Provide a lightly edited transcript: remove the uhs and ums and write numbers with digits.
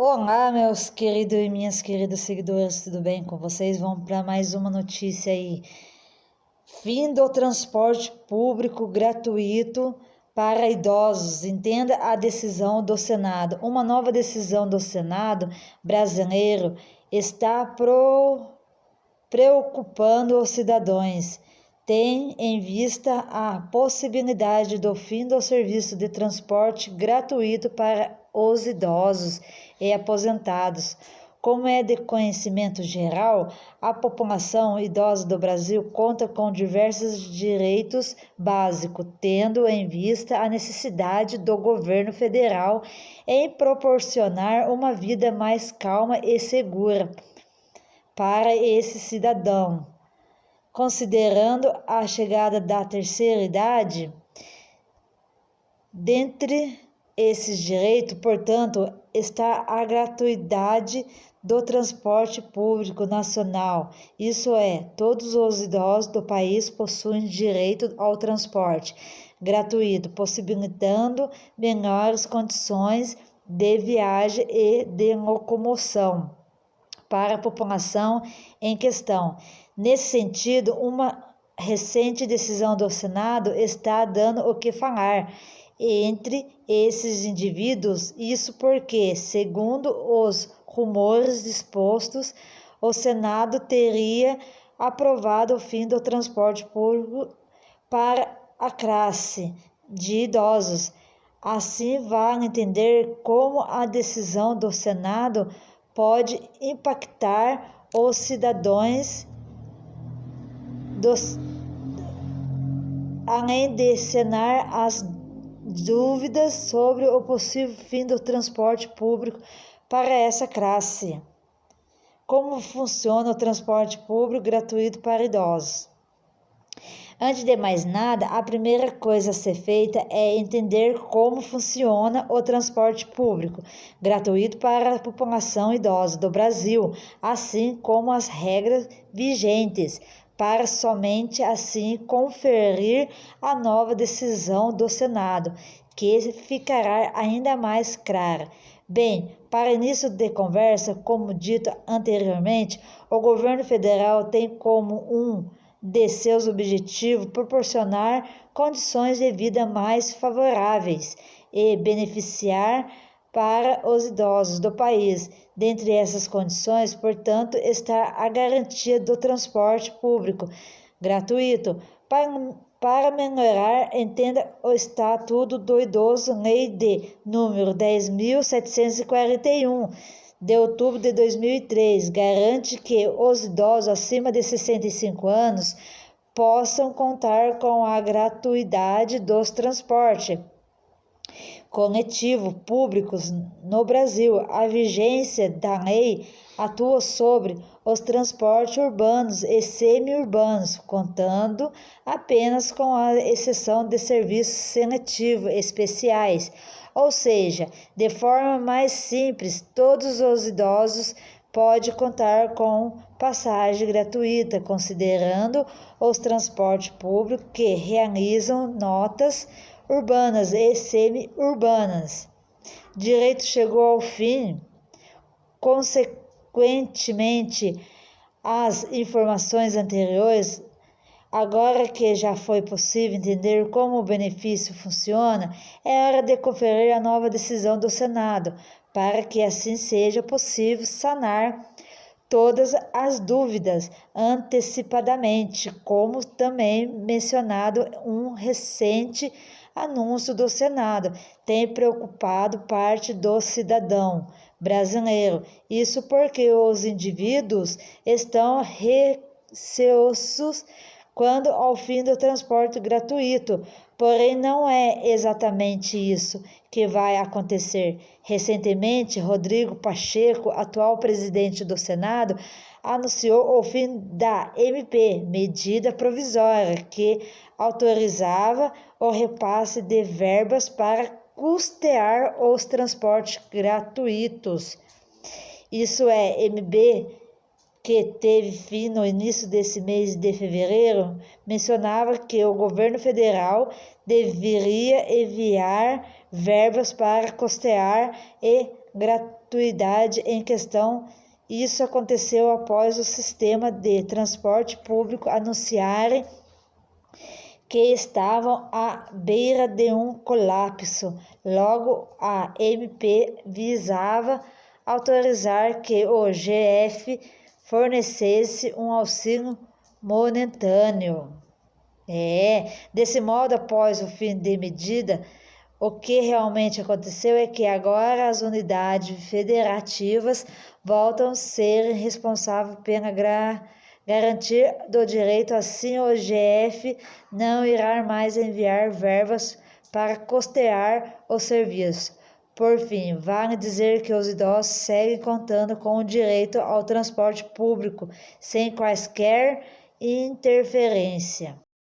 Olá, meus queridos e minhas queridas seguidores, tudo bem com vocês? Vamos para mais uma notícia aí. Fim do transporte público gratuito para idosos. Entenda a decisão do Senado. Uma nova decisão do Senado brasileiro está preocupando os cidadãos. Tem em vista a possibilidade do fim do serviço de transporte gratuito para os idosos e aposentados. Como é de conhecimento geral, a população idosa do Brasil conta com diversos direitos básicos, tendo em vista a necessidade do governo federal em proporcionar uma vida mais calma e segura para esse cidadão. Considerando a chegada da terceira idade, dentre esses direitos, portanto, está a gratuidade do transporte público nacional. Isso é, todos os idosos do país possuem direito ao transporte gratuito, possibilitando melhores condições de viagem e de locomoção para a população em questão. Nesse sentido, uma recente decisão do Senado está dando o que falar entre esses indivíduos, isso porque, segundo os rumores dispostos, o Senado teria aprovado o fim do transporte público para a classe de idosos. Assim, vale entender como a decisão do Senado pode impactar os cidadãos, além de sanar as dúvidas sobre o possível fim do transporte público para essa classe. Como funciona o transporte público gratuito para idosos? Antes de mais nada, a primeira coisa a ser feita é entender como funciona o transporte público gratuito para a população idosa do Brasil, assim como as regras vigentes, para somente assim conferir a nova decisão do Senado, que ficará ainda mais clara. Bem, para início de conversa, como dito anteriormente, o governo federal tem como um de seus objetivos proporcionar condições de vida mais favoráveis e beneficiar para os idosos do país. Dentre essas condições, portanto, está a garantia do transporte público gratuito. Para melhorar, entenda o Estatuto do Idoso, Lei de número 10.741, de outubro de 2003, garante que os idosos acima de 65 anos possam contar com a gratuidade dos transportes coletivo públicos no Brasil. A vigência da lei atua sobre os transportes urbanos e semi-urbanos, contando apenas com a exceção de serviços seletivos especiais. Ou seja, de forma mais simples, todos os idosos podem contar com passagem gratuita, considerando os transportes públicos que realizam notas urbanas e semi-urbanas. Direito chegou ao fim. Consequentemente, as informações anteriores, agora que já foi possível entender como o benefício funciona, é hora de conferir a nova decisão do Senado, para que assim seja possível sanar todas as dúvidas antecipadamente, como também mencionado um recente anúncio do Senado tem preocupado parte do cidadão brasileiro. Isso porque os indivíduos estão receosos quando ao fim do transporte gratuito. Porém, não é exatamente isso que vai acontecer. Recentemente, Rodrigo Pacheco, atual presidente do Senado, anunciou o fim da MP, medida provisória, que autorizava o repasse de verbas para custear os transportes gratuitos. Isso é, MB, que teve fim no início desse mês de fevereiro, mencionava que o governo federal deveria enviar verbas para custear e gratuidade em questão. Isso aconteceu após o sistema de transporte público anunciarem que estavam à beira de um colapso. Logo, a MP visava autorizar que o GF fornecesse um auxílio momentâneo. Desse modo, após o fim da medida, o que realmente aconteceu é que agora as unidades federativas voltam a ser responsáveis pela garantia do direito. Assim, o GF não irá mais enviar verbas para custear o serviço. Por fim, vale dizer que os idosos seguem contando com o direito ao transporte público sem quaisquer interferência.